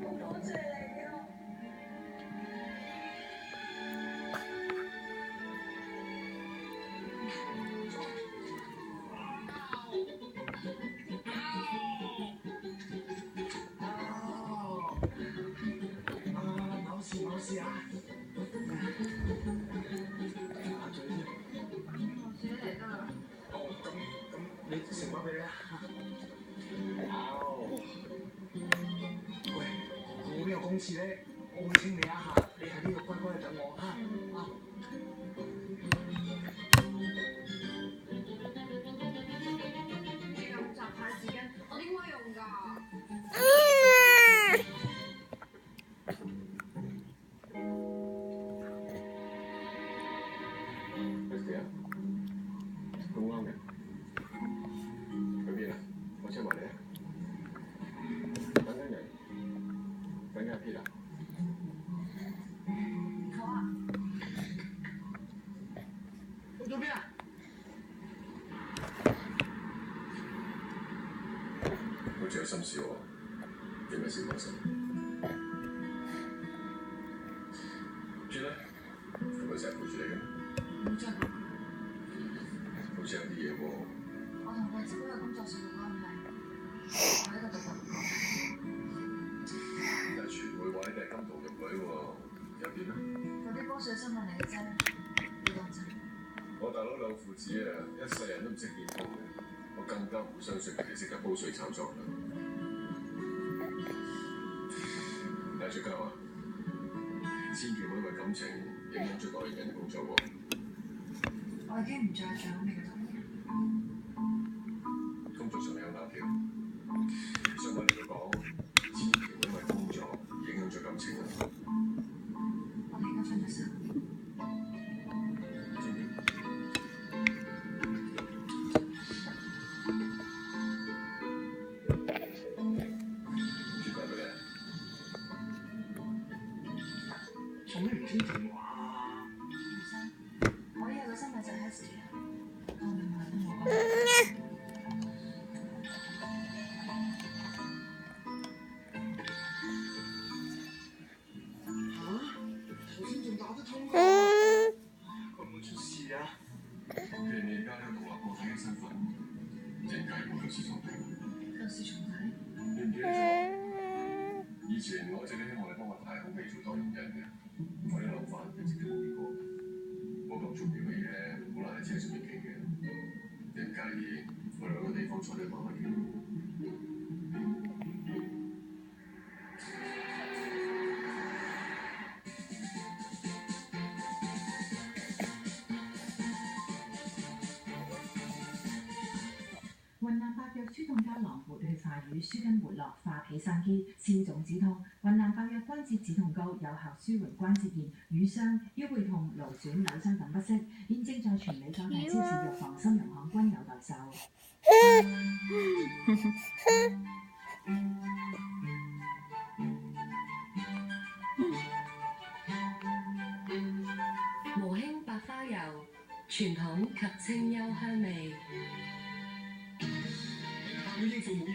多謝你啊！冇事啊！打嘴啫，我自己嚟得啦。哦，咁你食翻俾你啊！喂，我呢個公廁咧，我會清理一下，你喺呢度乖乖等我啊！你用雜牌紙巾，我點可以用㗎？咁啱嘅，去邊啊？我車埋你啊！等緊人，等緊阿 Peter。好啊。去咗邊啊？我仲有心事喎，點解先講聲？轉啦，係咪成日陪住你嘅？唔再講。好似有啲嘢喎。我同佢只不過工作上嘅關係，我喺度讀緊書。但係傳媒話你哋係金童玉女喎，又點咧？嗰啲波水新聞嚟嘅啫，你當真？我大佬兩父子啊，一世人都唔識見工嘅，我更加唔相信佢哋識得煲水炒作啦。帶出街啊！千祈唔好因為感情影響咗代言人嘅工作喎。我已經唔再想你嘅同意。工作上有拗撬，想揾你講，千祈唔好因為工作影響咗感情啊！我哋而家分咗手。知唔知？轉過俾你。做咩唔聽電話啊？唔使，我呢有個新嘅就係時啊，我明白都冇關係。頭先仲打得通㗎，會唔會出事啊？既然你而家有獨立個體嘅身份，點解冇舊事重提？舊事重提？你唔記得咗？以前我一直都希望你幫我太好未做代言人嘅，我啲諗法一直都冇變過。我咁重要嘅嘢，好難喺車上面傾嘅。你唔介意我哋揾個地方坐低慢慢傾？雲南白藥舒痛膠囊活血化瘀，舒筋活絡，化脾散肌，消腫止痛。雲南白藥關節止痛膏有效舒緩關節炎、瘀傷、腰背痛、勞損、扭傷等不適。現正在全美各大超市藥房、參藥行均有代售。無興白花油，傳統及清幽香味。